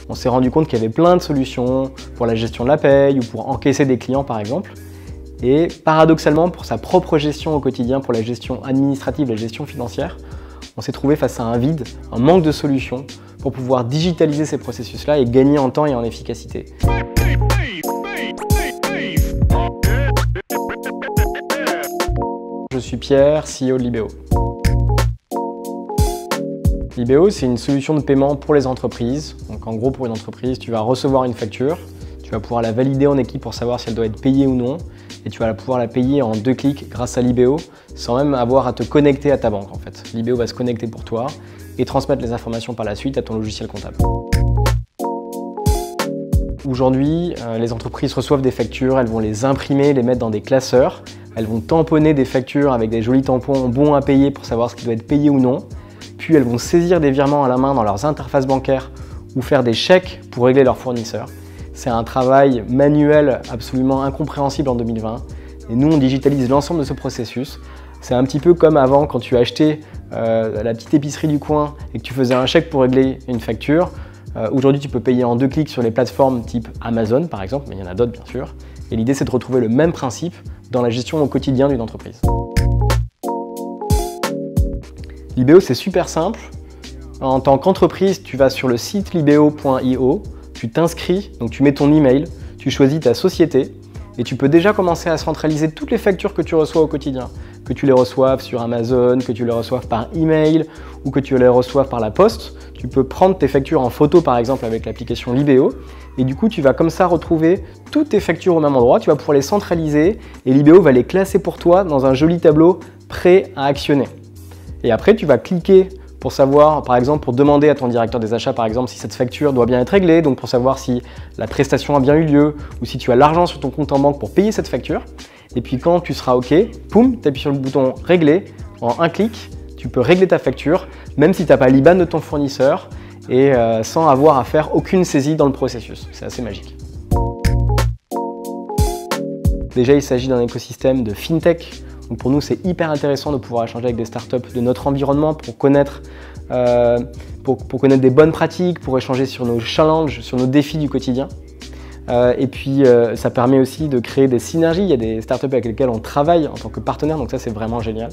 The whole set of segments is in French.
on s'est rendu compte qu'il y avait plein de solutions pour la gestion de la paye ou pour encaisser des clients par exemple. Et paradoxalement, pour sa propre gestion au quotidien, pour la gestion administrative, la gestion financière, on s'est trouvé face à un vide, un manque de solutions pour pouvoir digitaliser ces processus-là et gagner en temps et en efficacité. Je suis Pierre, CEO de Libéo. Libéo, c'est une solution de paiement pour les entreprises. Donc en gros, pour une entreprise, tu vas recevoir une facture, tu vas pouvoir la valider en équipe pour savoir si elle doit être payée ou non, et tu vas pouvoir la payer en 2 clics grâce à Libéo, sans même avoir à te connecter à ta banque en fait. Libéo va se connecter pour toi et transmettre les informations par la suite à ton logiciel comptable. Aujourd'hui, les entreprises reçoivent des factures, elles vont les imprimer, les mettre dans des classeurs, elles vont tamponner des factures avec des jolis tampons bons à payer pour savoir ce qui doit être payé ou non, puis elles vont saisir des virements à la main dans leurs interfaces bancaires ou faire des chèques pour régler leurs fournisseurs. C'est un travail manuel absolument incompréhensible en 2020 et nous on digitalise l'ensemble de ce processus. C'est un petit peu comme avant quand tu achetais la petite épicerie du coin et que tu faisais un chèque pour régler une facture. Aujourd'hui tu peux payer en 2 clics sur les plateformes type Amazon par exemple, mais il y en a d'autres bien sûr. Et l'idée c'est de retrouver le même principe dans la gestion au quotidien d'une entreprise. Libéo c'est super simple. En tant qu'entreprise, tu vas sur le site libéo.io, tu t'inscris, donc tu mets ton email, tu choisis ta société et tu peux déjà commencer à centraliser toutes les factures que tu reçois au quotidien. Que tu les reçoives sur Amazon, que tu les reçoives par email ou que tu les reçoives par la poste. Tu peux prendre tes factures en photo par exemple avec l'application Libéo et du coup tu vas comme ça retrouver toutes tes factures au même endroit, tu vas pouvoir les centraliser et Libéo va les classer pour toi dans un joli tableau prêt à actionner. Et après tu vas cliquer pour savoir, par exemple, pour demander à ton directeur des achats, par exemple, si cette facture doit bien être réglée, donc pour savoir si la prestation a bien eu lieu ou si tu as l'argent sur ton compte en banque pour payer cette facture. Et puis quand tu seras OK, poum, tu appuies sur le bouton « Régler ». En un clic, tu peux régler ta facture, même si tu n'as pas l'IBAN de ton fournisseur et sans avoir à faire aucune saisie dans le processus. C'est assez magique. Déjà, il s'agit d'un écosystème de FinTech. Donc pour nous, c'est hyper intéressant de pouvoir échanger avec des startups de notre environnement pour connaître des bonnes pratiques, pour échanger sur nos challenges, sur nos défis du quotidien. Et puis, ça permet aussi de créer des synergies. Il y a des startups avec lesquelles on travaille en tant que partenaire, donc ça, c'est vraiment génial.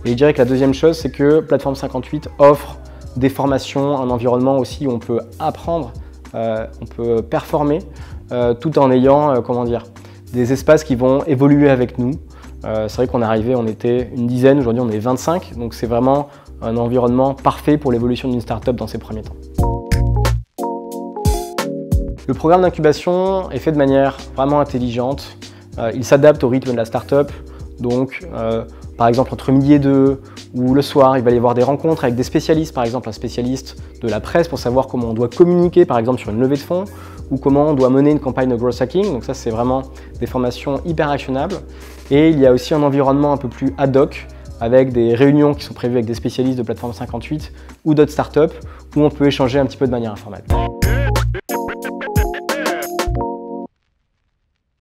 Et je dirais que la deuxième chose, c'est que Plateforme 58 offre des formations, un environnement aussi où on peut apprendre, on peut performer, tout en ayant, des espaces qui vont évoluer avec nous. C'est vrai qu'on est arrivé, on était une dizaine, aujourd'hui on est 25, donc c'est vraiment un environnement parfait pour l'évolution d'une startup dans ses premiers temps. Le programme d'incubation est fait de manière vraiment intelligente. Il s'adapte au rythme de la startup, donc par exemple entre midi et 2 ou le soir, il va y avoir des rencontres avec des spécialistes, par exemple un spécialiste de la presse pour savoir comment on doit communiquer par exemple sur une levée de fonds ou comment on doit mener une campagne de growth hacking. Donc ça c'est vraiment des formations hyper actionnables. Et il y a aussi un environnement un peu plus ad hoc avec des réunions qui sont prévues avec des spécialistes de Plateforme 58 ou d'autres startups où on peut échanger un petit peu de manière informelle.